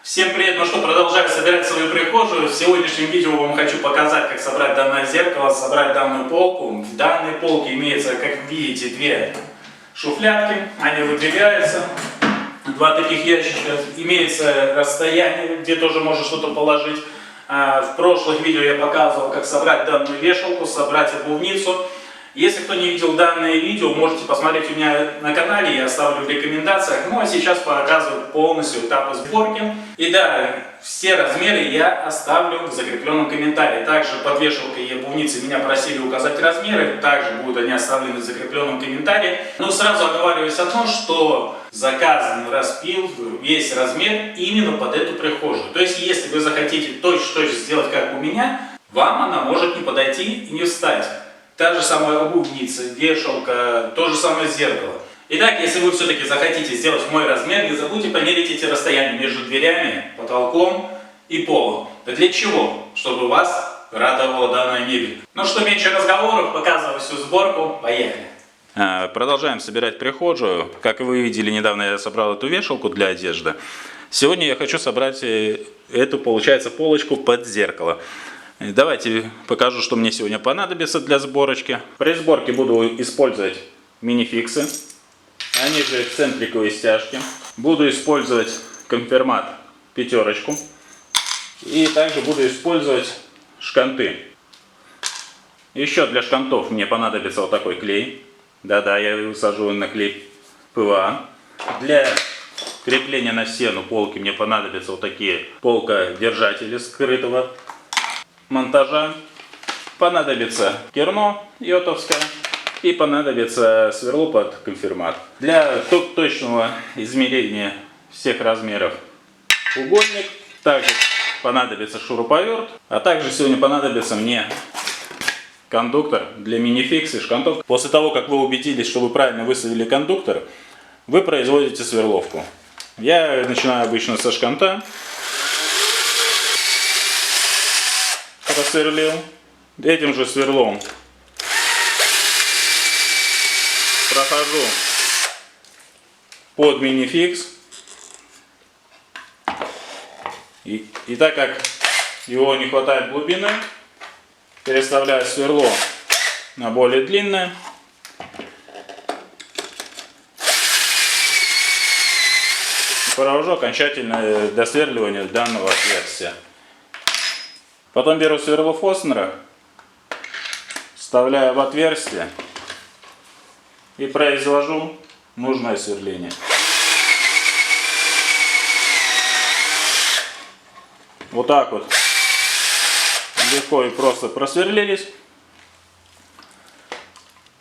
Всем привет! Ну что, продолжаю собирать свою прихожую. В сегодняшнем видео вам хочу показать, как собрать данное зеркало, собрать данную полку. В данной полке имеется, как видите, две шуфлядки. Они выдвигаются. Два таких ящичка. Имеется расстояние, где тоже можно что-то положить. В прошлых видео я показывал, как собрать данную вешалку, собрать обувницу. Если кто не видел данное видео, можете посмотреть у меня на канале, я оставлю в рекомендациях. Ну а сейчас показываю полностью этапы сборки. И да, все размеры я оставлю в закрепленном комментарии. Также под вешалкой и обувницей меня просили указать размеры, также будут они оставлены в закрепленном комментарии. Но сразу оговариваюсь о том, что заказанный распил весь размер именно под эту прихожую. То есть если вы захотите точно сделать как у меня, вам она может не подойти и не встать. Та же самая обувница, вешалка, то же самое зеркало. Итак, если вы все-таки захотите сделать мой размер, не забудьте померить эти расстояния между дверями, потолком и полом. Да для чего? Чтобы вас радовала данная мебель. Ну что, меньше разговоров, показываю всю сборку, поехали. Продолжаем собирать прихожую. Как вы видели, недавно я собрал эту вешалку для одежды. Сегодня я хочу собрать эту, получается, полочку под зеркало. Давайте покажу, что мне сегодня понадобится для сборочки. При сборке буду использовать минификсы, они же эксцентриковые стяжки. Буду использовать конфирмат пятерочку. И также буду использовать шканты. Еще для шкантов мне понадобится вот такой клей. Да-да, я его сажу на клей ПВА. Для крепления на стену полки мне понадобятся вот такие полкодержатели скрытого монтажа. Понадобится керно йотовское и понадобится сверло под конфирмат. Для точного измерения всех размеров угольник. Также понадобится шуруповерт. А также сегодня понадобится мне кондуктор для минификс и шкантов. После того, как вы убедились, что вы правильно выставили кондуктор, вы производите сверловку. Я начинаю обычно со шканта. Просверлил. Этим же сверлом прохожу под минификс. И так как его не хватает глубины, переставляю сверло на более длинное. И провожу окончательное досверливание данного отверстия. Потом беру сверло Фоснера, вставляю в отверстие и произвожу нужное сверление. Вот так вот легко и просто просверлились.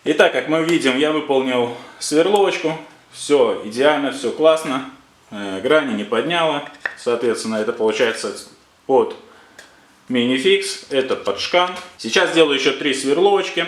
И так как мы видим, я выполнил сверловочку. Все идеально, все классно. Грани не подняла. Соответственно, это получается под минификс, это под шкант. Сейчас сделаю еще 3 сверловочки.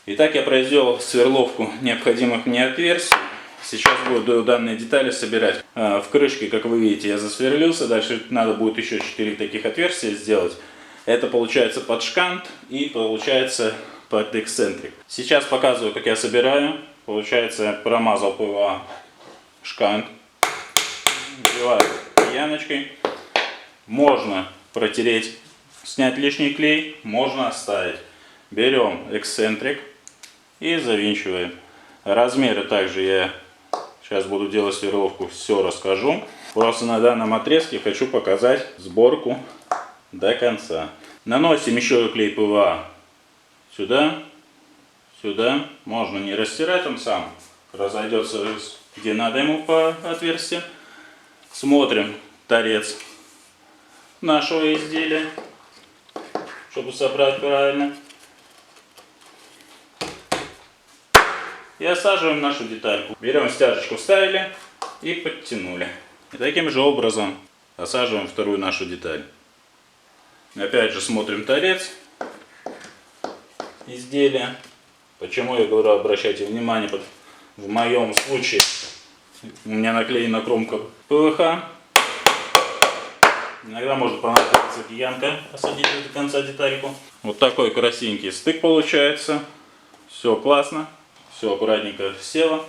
Итак, я произвел сверловку необходимых мне отверстий. Сейчас буду данные детали собирать. В крышке, как вы видите, я засверлился. Дальше надо будет еще 4 таких отверстия сделать. Это получается под шкант и получается под эксцентрик. Сейчас показываю, как я собираю. Получается, промазал ПВА шкант. Вливаю яночкой. Можно протереть, снять лишний клей, можно оставить. Берем эксцентрик и завинчиваем. Размеры также я сейчас буду делать сверловку, все расскажу. Просто на данном отрезке хочу показать сборку до конца. Наносим еще клей ПВА сюда, сюда. Можно не растирать, он сам разойдется где надо ему по отверстию. Смотрим торец нашего изделия. чтобы собрать правильно. И осаживаем нашу детальку. Берем стяжечку, вставили и подтянули. И таким же образом осаживаем вторую нашу деталь. Опять же смотрим торец изделия. Почему я говорю, обращайте внимание, в моем случае у меня наклеена кромка ПВХ. Иногда может понадобиться киянка, посадить до конца детальку. Вот такой красивенький стык получается. Все классно, все аккуратненько село.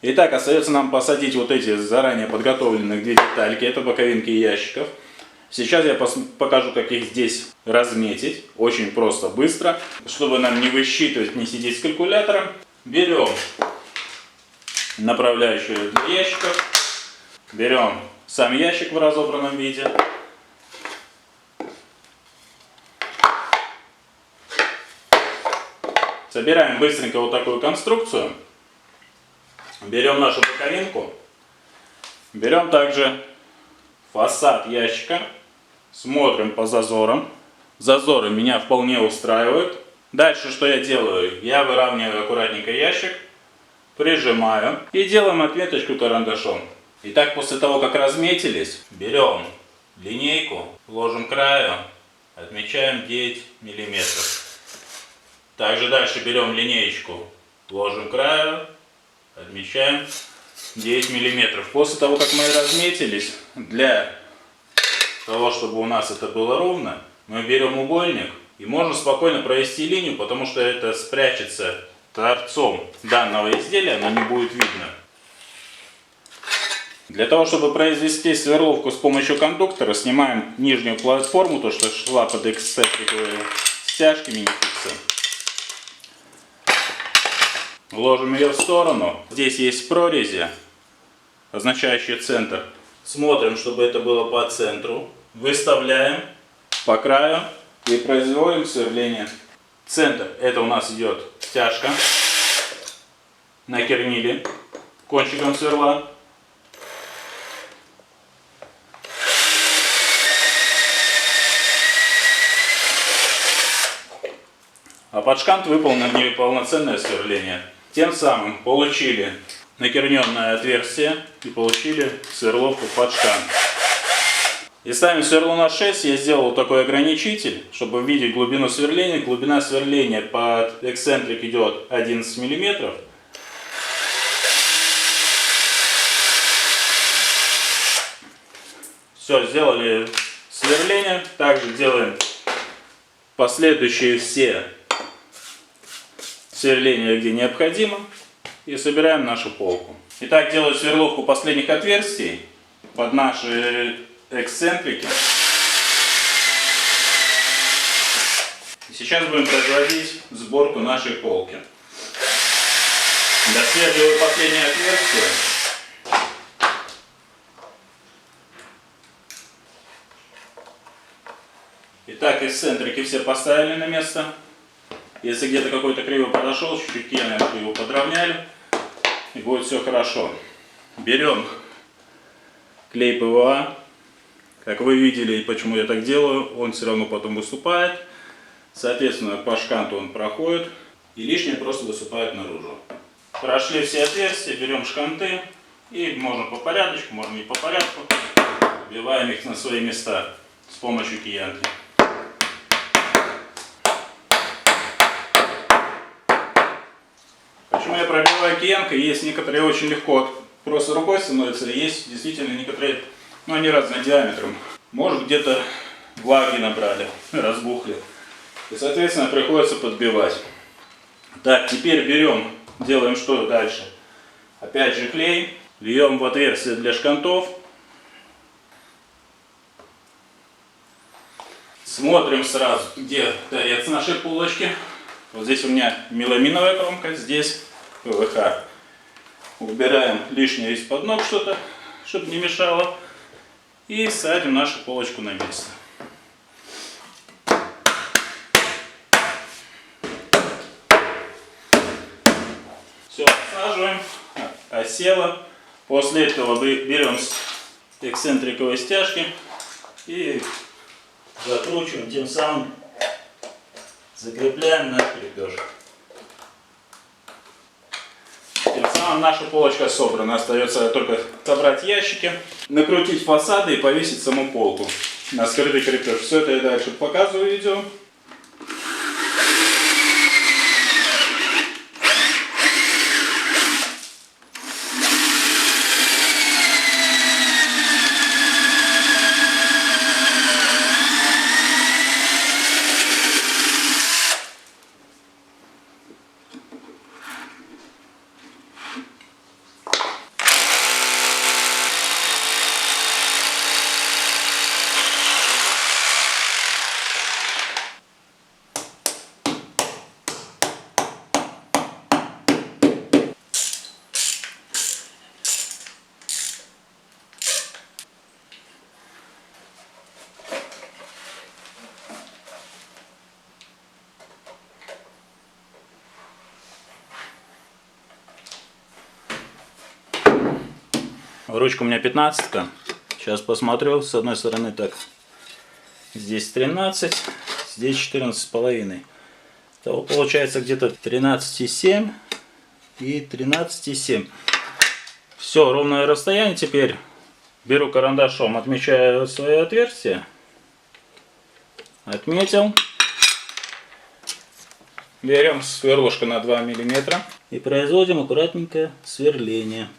Итак, остается нам посадить вот эти заранее подготовленных две детальки. Это боковинки ящиков. Сейчас я покажу, как их здесь разметить. Очень просто, быстро. Чтобы нам не высчитывать, не сидеть с калькулятором. Берем направляющую для ящиков. Берем сам ящик в разобранном виде. Собираем быстренько вот такую конструкцию. Берем нашу боковинку. Берем также фасад ящика. Смотрим по зазорам. Зазоры меня вполне устраивают. Дальше что я делаю? Я выравниваю аккуратненько ящик. Прижимаю. И делаем отметочку карандашом. Итак, после того, как разметились, берем линейку, ложим к краю, отмечаем 9 мм. Также дальше берем линеечку, ложим к краю, отмечаем 9 мм. После того, как мы разметились, для того, чтобы у нас это было ровно, мы берем угольник и можно спокойно провести линию, потому что это спрячется торцом данного изделия, оно не будет видно. Для того, чтобы произвести сверловку с помощью кондуктора, снимаем нижнюю платформу, то что шла под эксцентриковые стяжки мини-фиксы. Ложим ее в сторону. Здесь есть прорези, означающие центр. Смотрим, чтобы это было по центру. Выставляем по краю и производим сверление. Центр, это у нас идет стяжка. Накернили кончиком сверла. А под шкант выполнено полноценное сверление. Тем самым получили накерненное отверстие и получили сверловку под шкант. И ставим сверло на 6. Я сделал такой ограничитель, чтобы видеть глубину сверления. Глубина сверления под эксцентрик идет 11 мм. Все, сделали сверление. Также делаем последующие все сверления, где необходимо, и собираем нашу полку. Итак, делаю сверловку последних отверстий под наши эксцентрики. И сейчас будем производить сборку нашей полки. Досверливаю последнее отверстие. Итак, эксцентрики все поставили на место. Если где-то какой-то криво подошел, чуть-чуть кияночку его подровняли, и будет все хорошо. Берем клей ПВА. Как вы видели, и почему я так делаю, он все равно потом выступает. Соответственно, по шканту он проходит, и лишнее просто высыпает наружу. Прошли все отверстия, берем шканты, и можно по порядочку, можно не по порядку, вбиваем их на свои места с помощью киянки. Почему я пробиваю киянкой? Есть некоторые очень легко просто рукой становятся, есть действительно некоторые, но они разные диаметром. Может где-то влаги набрали, разбухли. И соответственно приходится подбивать. Так, теперь берем, делаем что дальше? Опять же клей, льем в отверстие для шкантов. Смотрим сразу, где торец нашей полочки. Вот здесь у меня меламиновая кромка, здесь ПВХ. Убираем лишнее из-под ног что-то, чтобы не мешало. И садим нашу полочку на место. Все, насаживаем, осело. После этого берем эксцентриковые стяжки и закручиваем, тем самым закрепляем наш крепеж. Тем самым наша полочка собрана. Остается только собрать ящики, накрутить фасады и повесить саму полку на скрытый крепеж. Все это я дальше показываю видео. Ручка у меня 15-ка. Сейчас посмотрю. С одной стороны так. Здесь 13, здесь 14,5. Того получается где-то 13,7 и 13,7. Все, ровное расстояние. Теперь беру карандашом, отмечаю свои отверстия. Отметил. Берем сверлышко на 2 мм и производим аккуратненькое сверление.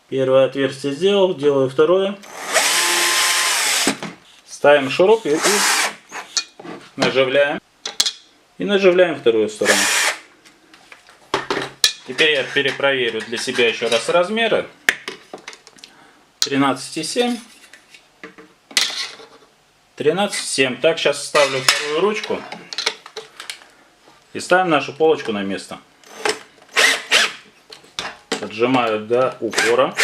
Первое отверстие сделал, делаю второе. Ставим шуруп и наживляем. И наживляем вторую сторону. Теперь я перепроверю для себя еще раз размеры. 13,7. 13,7. Так, сейчас ставлю вторую ручку. И ставим нашу полочку на место. Отжимаю до упора.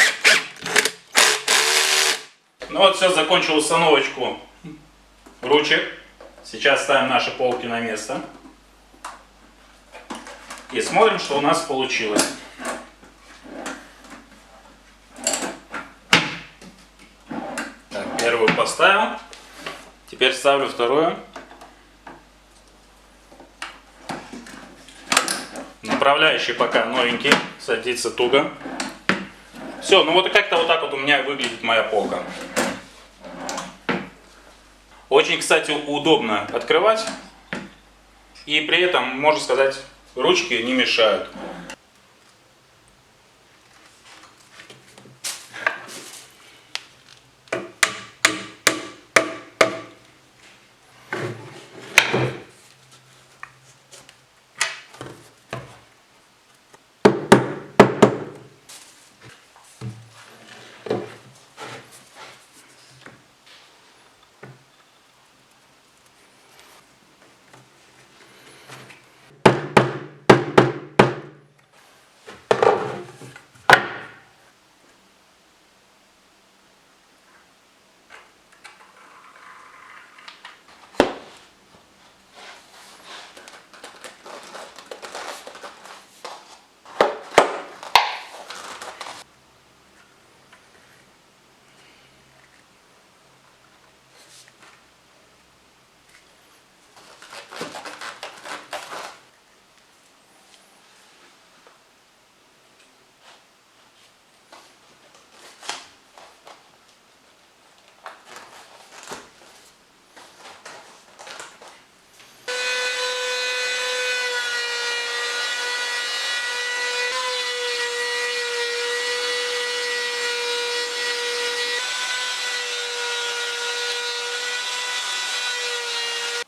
Ну вот все, закончил установочку ручек. Сейчас ставим наши полки на место. И смотрим, что у нас получилось. Так, первую поставил. Теперь ставлю вторую. Направляющий пока новенький, садится туго. Все, ну вот как-то вот так вот у меня выглядит моя полка. Очень, кстати, удобно открывать. И при этом, можно сказать, ручки не мешают.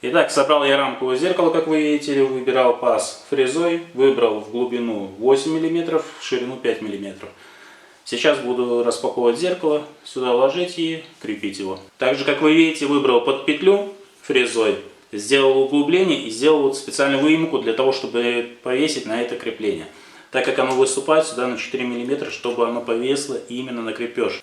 Итак, собрал я рамковое зеркало, как вы видите, выбирал паз фрезой, выбрал в глубину 8 мм, в ширину 5 мм. Сейчас буду распаковывать зеркало, сюда ложить и крепить его. Также, как вы видите, выбрал под петлю фрезой, сделал углубление и сделал вот специальную выемку для того, чтобы повесить на это крепление. Так как оно выступает сюда на 4 мм, чтобы оно повесло именно на крепеж.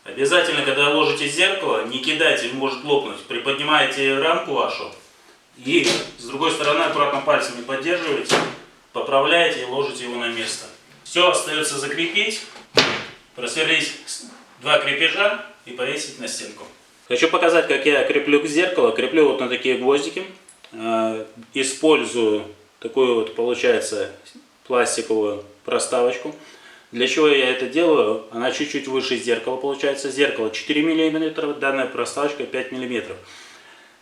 Обязательно, когда ложите зеркало, не кидайте, может лопнуть. Приподнимаете рамку вашу и с другой стороны аккуратно пальцами поддерживаете, поправляете и ложите его на место. Все остается закрепить, просверлить 2 крепежа и повесить на стенку. Хочу показать, как я креплю зеркало. Креплю вот на такие гвоздики. Использую такую вот, получается, пластиковую проставочку. Для чего я это делаю? Она чуть-чуть выше зеркала, получается. Зеркало 4 мм, данная проставочка 5 мм.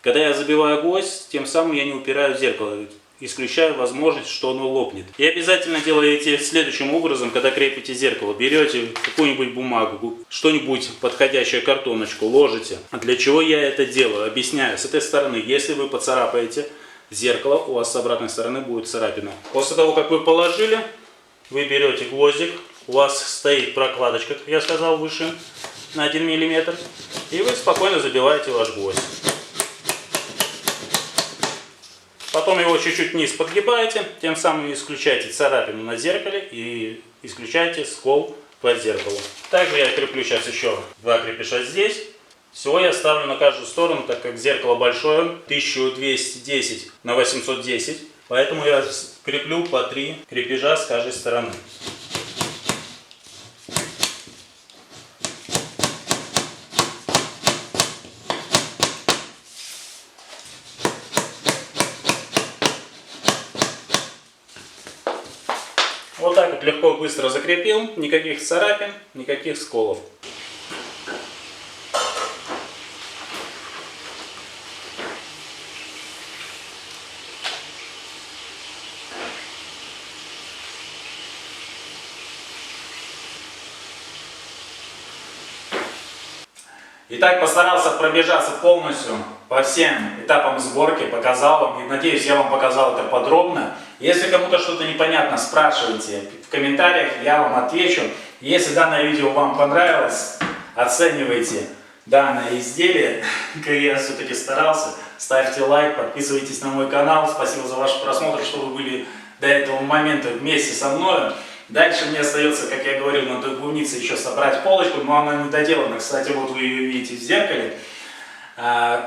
Когда я забиваю гвоздь, тем самым я не упираю в зеркало, исключаю возможность, что оно лопнет. И обязательно делаете следующим образом, когда крепите зеркало. Берете какую-нибудь бумагу, что-нибудь подходящее, картоночку, ложите. Для чего я это делаю? Объясняю. С этой стороны, если вы поцарапаете зеркало, у вас с обратной стороны будет царапина. После того, как вы положили, вы берете гвоздик. У вас стоит прокладочка, как я сказал, выше на 1 мм. И вы спокойно забиваете ваш гвоздь. Потом его чуть-чуть вниз подгибаете, тем самым исключаете царапину на зеркале и исключаете скол под зеркалом. Также я креплю сейчас еще 2 крепежа здесь. Всего я ставлю на каждую сторону, так как зеркало большое, 1210 на 810. Поэтому я креплю по 3 крепежа с каждой стороны. Вот так вот легко, быстро закрепил, никаких царапин, никаких сколов. Итак, постарался пробежаться полностью по всем этапам сборки, показал вам, и надеюсь, я вам показал это подробно. Если кому-то что-то непонятно, спрашивайте в комментариях, я вам отвечу. Если данное видео вам понравилось, оценивайте данное изделие, как я все-таки старался. Ставьте лайк, подписывайтесь на мой канал. Спасибо за ваш просмотр, что вы были до этого момента вместе со мной. Дальше мне остается, как я говорил, на той клубнице еще собрать полочку, но она не доделана. Кстати, вот вы ее видите в зеркале.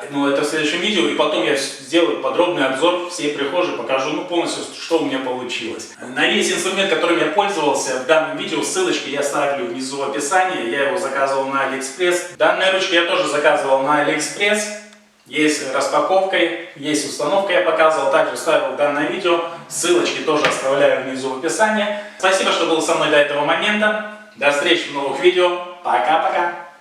Ну, это в следующем видео. И потом я сделаю подробный обзор всей прихожей, покажу полностью, что у меня получилось. На весь инструмент, которым я пользовался в данном видео, ссылочки я ставлю внизу в описании. Я его заказывал на AliExpress. Данные ручки я тоже заказывал на AliExpress. Есть распаковка, есть установка, я показывал, также ставил данное видео, ссылочки тоже оставляю внизу в описании. Спасибо, что был со мной до этого момента, до встречи в новых видео, пока-пока!